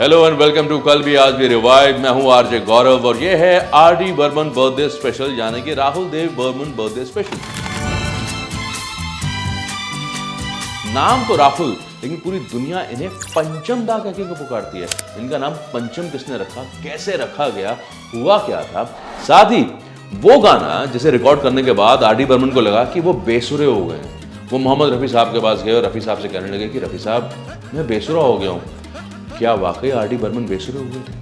Hello and welcome to कल भी आज भी रिवाइव। मैं हूं आरजे गौरव और ये है आर.डी. बर्मन बर्थडे स्पेशल, यानी कि राहुल देव बर्मन बर्थडे स्पेशल। नाम तो राहुल, लेकिन पूरी दुनिया इन्हें पंचम दा कह के पुकारती है। इनका नाम पंचम किसने रखा, कैसे रखा गया, हुआ क्या था? साथ ही वो गाना जिसे रिकॉर्ड करने के बाद आर.डी. बर्मन को लगा कि वो बेसुरे हो गए हैं। वो मोहम्मद रफ़ी साहब के पास गए और रफ़ी साहब से कहने लगे कि रफ़ी साहब, मैं बेसुरा हो गया हूँ। क्या वाकई आर.डी. बर्मन बेसुरे हो गए थे?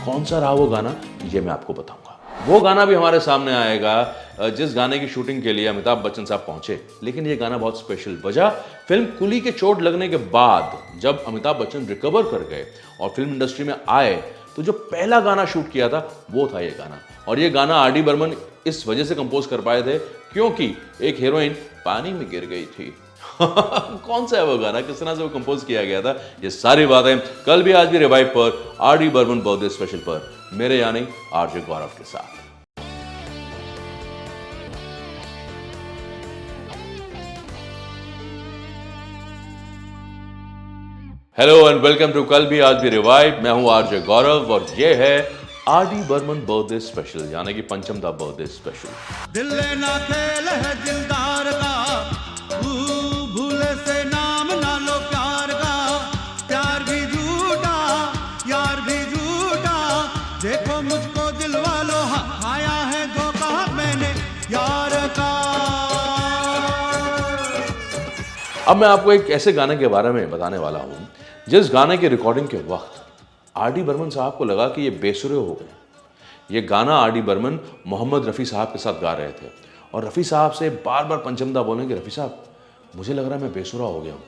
कौन सा रहा वो गाना, ये मैं आपको बताऊंगा। वो गाना भी हमारे सामने आएगा जिस गाने की शूटिंग के लिए अमिताभ बच्चन साहब पहुंचे। लेकिन ये गाना बहुत स्पेशल। वजह, फिल्म कुली के चोट लगने के बाद जब अमिताभ बच्चन रिकवर कर गए और फिल्म इंडस्ट्री में आए तो जो पहला गाना शूट किया था वो था ये गाना। और ये गाना आर.डी. बर्मन इस वजह से कंपोज कर पाए थे क्योंकि एक हीरोइन पानी में गिर गई थी। कौन सा है वो गाना, किस तरह से वो कंपोज किया गया था, ये सारी बातें कल भी आज भी रिवाइव पर आर.डी. बर्मन बर्थडे स्पेशल पर मेरे यानी आरजे गौरव के साथ। हेलो एंड वेलकम टू कल भी आज भी रिवाइव। मैं हूं आरजे गौरव और ये है आर.डी. बर्मन बर्थडे स्पेशल, यानी कि पंचम दा बर्थडे स्पेशल। दिल ना खेल है दिलदार का, भूले से नाम ना लो प्यार का, प्यार भी झूठा यार भी झूठा, देखो मुझको दिल वालों आया है धोखा मैंने यार का। अब मैं आपको एक ऐसे गाने के बारे में बताने वाला हूं जिस गाने की रिकॉर्डिंग के वक्त आर.डी. बर्मन साहब को लगा कि ये बेसुरे हो गए। ये गाना आर.डी. बर्मन मोहम्मद रफ़ी साहब के साथ गा रहे थे और रफ़ी साहब से बार बार पंचम दा बोले कि रफ़ी साहब, मुझे लग रहा है मैं बेसुरा हो गया हूँ।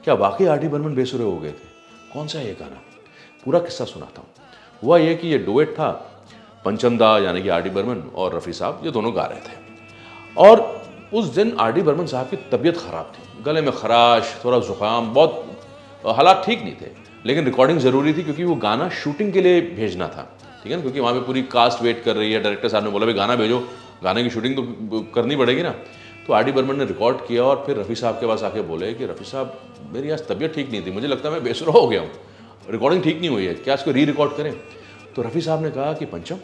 क्या वाकई आर.डी. बर्मन बेसुरे हो गए थे? कौन सा है ये गाना? पूरा किस्सा सुनाता हूँ। हुआ ये कि ये डुएट था, पंचम दा यानी कि आर.डी. बर्मन और रफ़ी साहब ये दोनों गा रहे थे। और उस दिन आर.डी. बर्मन साहब की तबीयत ख़राब थी, गले में खराश, थोड़ा ज़ुकाम, बहुत हालात ठीक नहीं थे। लेकिन रिकॉर्डिंग ज़रूरी थी क्योंकि वो गाना शूटिंग के लिए भेजना था, ठीक है ना, क्योंकि वहाँ पे पूरी कास्ट वेट कर रही है। डायरेक्टर साहब ने बोला भाई गाना भेजो, गाने की शूटिंग तो करनी पड़ेगी ना। तो आर.डी. बर्मन ने रिकॉर्ड किया और फिर रफ़ी साहब के पास आके बोले कि रफ़ी साहब, मेरी आज तबीयत ठीक नहीं थी, मुझे लगता है मैं बेसुरा हो गया हूँ, रिकॉर्डिंग ठीक नहीं हुई है, क्या इसको री रिकॉर्ड करें? तो रफ़ी साहब ने कहा कि पंचम,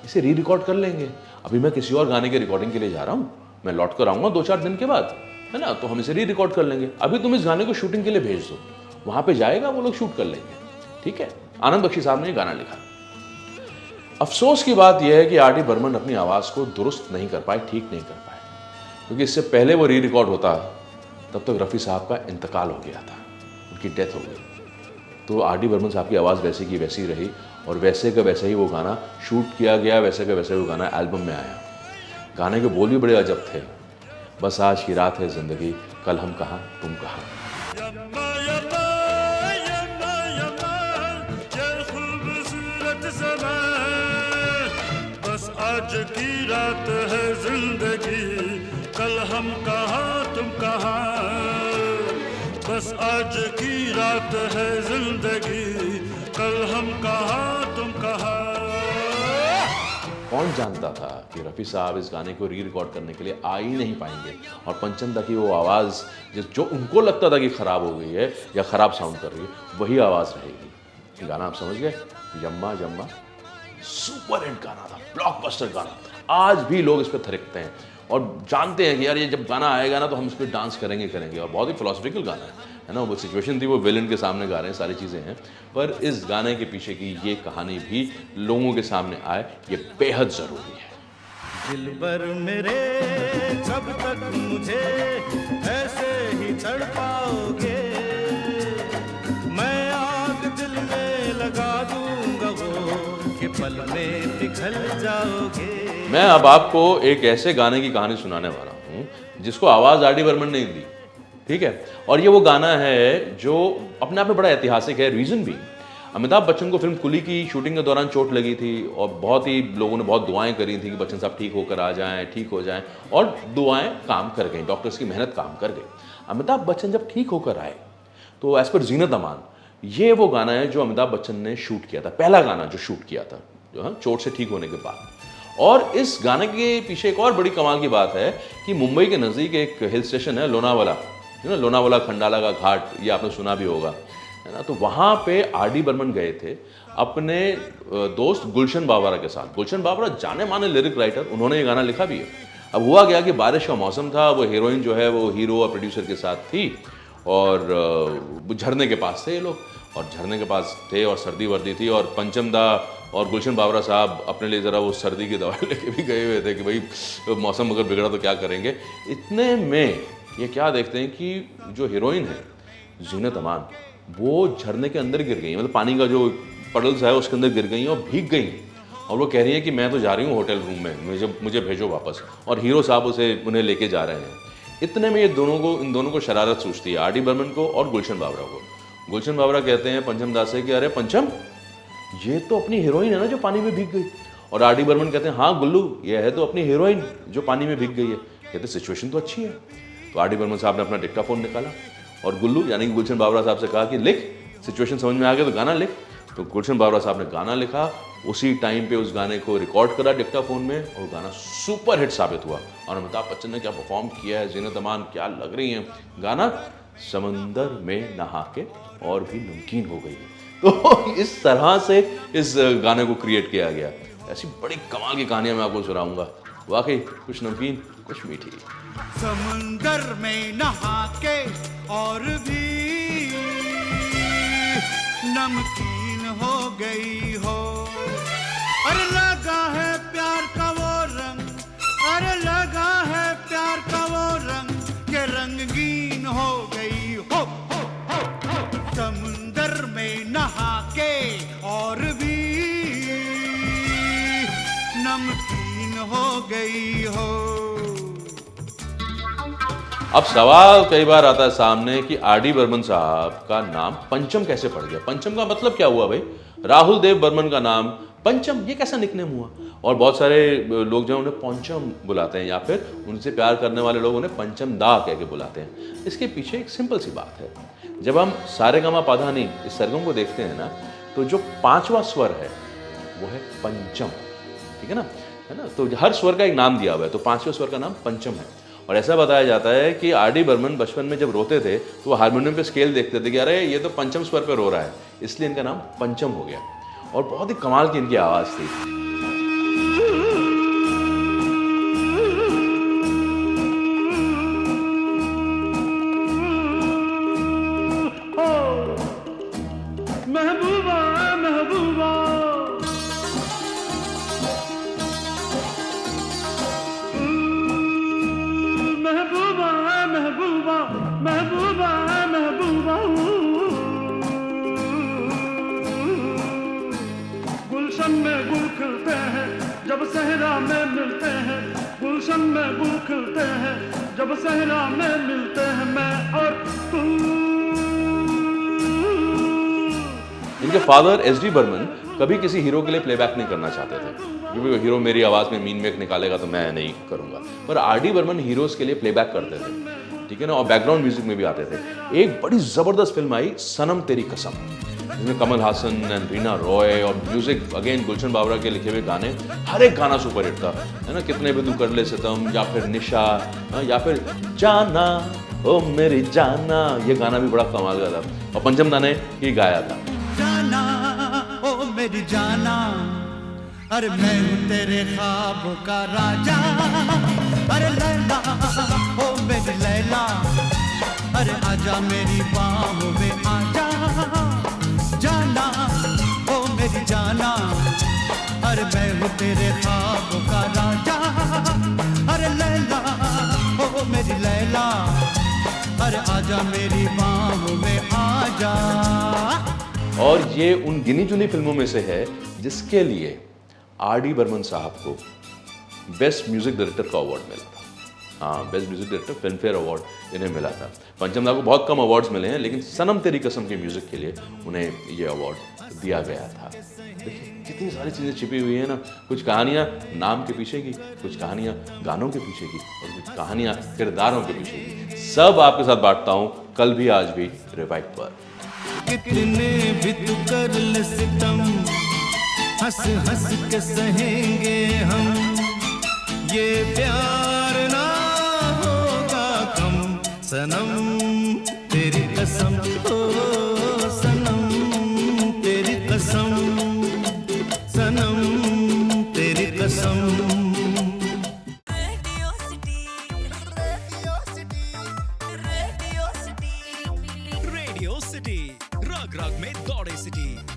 इसे री रिकॉर्ड कर लेंगे, अभी मैं किसी और गाने के रिकॉर्डिंग के लिए जा रहा हूँ, मैं लौट कर आऊँगा 2-4 दिन के बाद, है ना, तो हम इसे री रिकॉर्ड कर लेंगे। अभी तुम इस गाने को शूटिंग के लिए भेज दो, वहाँ पे जाएगा, वो लोग शूट कर लेंगे, ठीक है। आनंद बख्शी साहब ने ये गाना लिखा। अफसोस की बात यह है कि आर.डी. बर्मन अपनी आवाज़ को दुरुस्त नहीं कर पाए, ठीक नहीं कर पाए, क्योंकि इससे पहले वो री रिकॉर्ड होता तब तक रफ़ी साहब का इंतकाल हो गया था, उनकी डेथ हो गई। तो आर.डी. बर्मन साहब की आवाज़ वैसी की वैसी रही और वैसे का वैसे ही वो गाना शूट किया गया, वैसे का वैसे वो गाना एल्बम में आया। गाने के बोल भी बड़े अजब थे। बस आज की रात है ज़िंदगी, कल हम कहाँ तुम कहाँ। बस आज की रात है जिंदगी, कल हम कहाँ तुम कहाँ, बस आज की रात है जिंदगी, कल हम कहाँ तुम कहाँ। कौन जानता था कि रफ़ी साहब इस गाने को री रिकॉर्ड करने के लिए आ ही नहीं पाएंगे और पंचम दा की वो आवाज़ जो उनको लगता था कि ख़राब हो गई है या ख़राब साउंड कर रही है, वही आवाज़ रहेगी। ये गाना आप समझ गए, यम्मा यम्मा, सुपर हिट गाना था, ब्लॉकबस्टर गाना। आज भी लोग इस पर थिरकते हैं और जानते हैं कि यार ये जब गाना आएगा ना तो हम इस पर डांस करेंगे। और बहुत ही फिलोसफिकल गाना है ना। वो सिचुएशन थी, वो विलन के सामने गा रहे हैं, सारी चीज़ें हैं, पर इस गाने के पीछे की ये कहानी भी लोगों के सामने आए, ये बेहद ज़रूरी है। दिलबर मेरे, जब तक मुझे ऐसे ही तड़पाओगे, मैं आग दिल में लगा दूंगा वो कि पल में पिघल जाओगे। मैं अब आपको एक ऐसे गाने की कहानी सुनाने वाला हूँ जिसको आवाज़ आर.डी. बर्मन ने दी, ठीक है। और ये वो गाना है जो अपने आप में बड़ा ऐतिहासिक है। रीज़न भी, अमिताभ बच्चन को फिल्म कुली की शूटिंग के दौरान चोट लगी थी और बहुत ही लोगों ने बहुत दुआएं करी थी कि बच्चन साहब ठीक होकर आ जाएं, ठीक हो जाएं, और दुआएं काम कर गई, डॉक्टर्स की मेहनत काम कर गई। अमिताभ बच्चन जब ठीक होकर आए तो एज पर जीनत अमान, ये वो गाना है जो अमिताभ बच्चन ने शूट किया था, पहला गाना जो शूट किया था, जो है चोट से ठीक होने के बाद। और इस गाने के पीछे एक और बड़ी कमाल की बात है कि मुंबई के नज़दीक एक हिल स्टेशन है लोनावाला, है ना, लोनावाला खंडाला का घाट, ये आपने सुना भी होगा। है ना। तो वहाँ पे आर डी बर्मन गए थे अपने दोस्त गुलशन बावरा के साथ। गुलशन बावरा जाने माने लिरिक राइटर, उन्होंने ये गाना लिखा भी है। अब हुआ क्या कि बारिश का मौसम था, वो हीरोइन जो है वो हीरो और प्रोड्यूसर के साथ थी और झरने के पास थे ये लोग, और झरने के पास थे और सर्दी वर्दी थी, और पंचम दा और गुलशन बावरा साहब अपने लिए ज़रा वो सर्दी की दवाई लेके भी गए हुए थे कि भाई मौसम अगर बिगड़ा तो क्या करेंगे। इतने में ये क्या देखते हैं कि जो हीरोइन है जीनत अमान, वो झरने के अंदर गिर गई, मतलब पानी का जो पडल्स है उसके अंदर गिर गई और भीग गई, और वो कह रही है कि मैं तो जा रही हूँ होटल रूम में, मुझे भेजो वापस, और हीरो साहब उन्हें लेके जा रहे हैं। इतने में इन दोनों को शरारत सूझती है, आर डी बर्मन को और गुलशन बावरा को। गुलशन बावरा कहते हैं पंचम दास से कि अरे पंचम, ये तो अपनी हीरोइन है ना जो पानी में भीग गई। और आर डी बर्मन कहते हैं हाँ गुल्लू, ये है तो अपनी हीरोइन जो पानी में भीग गई है। कहते सिचुएशन तो अच्छी है। तो आर डी बर्मन साहब ने अपना डिक्टाफोन निकाला और गुल्लू यानी कि गुलशन बावरा साहब से कहा कि लिख, सिचुएशन समझ में आ गया तो गाना लिख। तो गुलशन बावरा साहब ने गाना लिखा, उसी टाइम पे उस गाने को रिकॉर्ड करा डिक्टाफोन में, और गाना सुपर हिट साबित हुआ। और अमिताभ बच्चन ने क्या परफॉर्म किया है, जीनत अमान क्या लग रही हैं। गाना समंदर में नहा के और भी नमकीन हो गई है। तो इस तरह से इस गाने को क्रिएट किया गया। ऐसी बड़ी कमाल की कहानियां मैं आपको सुनाऊंगा, वाकई कुछ नमकीन कुछ मीठी। समंदर में नहा के और भी नमकीन हो गई हो, अरे लगा है प्यार का वो रंग, अरे लगा है प्यार का वो रंग के रंगीन हो गई हो। समुंदर में नहा के और भी नमकीन हो गई हो। अब सवाल कई बार आता है सामने कि आर डी बर्मन साहब का नाम पंचम कैसे पड़ गया। पंचम का मतलब क्या हुआ भाई? राहुल देव बर्मन का नाम पंचम, ये कैसा निकनेम हुआ? और बहुत सारे लोग जो उन्हें पंचम बुलाते हैं, या फिर उनसे प्यार करने वाले लोग उन्हें पंचम दा कह के बुलाते हैं। इसके पीछे एक सिंपल सी बात है। जब हम सारेगामा पाधानी इस सरगम को देखते हैं ना, तो जो 5वां स्वर है वो है पंचम, ठीक है ना। तो हर स्वर का एक नाम दिया हुआ है, तो 5वें स्वर का नाम पंचम है। और ऐसा बताया जाता है कि आर डी बर्मन बचपन में जब रोते थे तो वो हारमोनियम पे स्केल देखते थे कि अरे ये तो पंचम स्वर पे रो रहा है, इसलिए इनका नाम पंचम हो गया। और बहुत ही कमाल की इनकी आवाज़ थी। महबूबा महबूबा महबूबा महबूबा महबूबा महबूबा, गुलशन में गुल खिलते हैं जब सहरा में मिलते हैं, गुलशन में गुल खिलते हैं जब सहरा में मिलते हैं, मैं और तू। इनके फादर एस डी बर्मन कभी किसी हीरो के लिए प्लेबैक नहीं करना चाहते थे, क्योंकि हीरो मेरी आवाज़ में मीन मेक निकालेगा तो मैं नहीं करूँगा। पर आर डी बर्मन हीरोज़ के लिए प्लेबैक करते थे, ठीक है ना, और बैकग्राउंड म्यूजिक में भी आते थे। एक बड़ी ज़बरदस्त फिल्म आई सनम तेरी कसम, जिसमें कमल हासन एंड रीना रॉय, और म्यूजिक अगेन गुलशन बावरा के लिखे हुए गाने, हर एक गाना सुपर हिट था, है ना। कितने भी तू कर ले सितम, या फिर निशा, या फिर जाना ओ मेरी जाना, ये गाना भी बड़ा कमाल का था और पंचम दा ने ही गाया था। जाना ओ मेरी जाना, अरे मैं हूँ तेरे ख्वाब का राजा, अरे लैला ओ मेरी लैला, अरे आजा मेरी बाहों में आजा। जाना ओ मेरी जाना, अरे मैं हूँ तेरे ख्वाब का राजा, अरे लैला ओ मेरी लैला, अरे आजा मेरी बाहों में आजा। और ये उन गिनी चुनी फिल्मों में से है जिसके लिए आर डी बर्मन साहब को बेस्ट म्यूजिक डायरेक्टर का अवार्ड मिला था। हाँ, best music director film fair award इन्हें मिला था। पंचम दा को बहुत कम अवार्ड्स मिले हैं, लेकिन सनम तेरी कसम के म्यूजिक के लिए उन्हें ये अवार्ड दिया गया था। देखिए कितनी सारी चीज़ें छिपी हुई है ना, कुछ कहानियाँ नाम के पीछे की, कुछ कहानियाँ गानों के पीछे की, और कुछ कहानियाँ किरदारों के पीछे की। सब आपके साथ बांटता हूँ कल भी आज भी रिवाइव पर। कितने भी तू कर ले सितम, हंस हंस के सहेंगे हम, ये प्यार ना होगा कम, सनम तेरी कसम हो सनम। रग में दौड़े सिटी।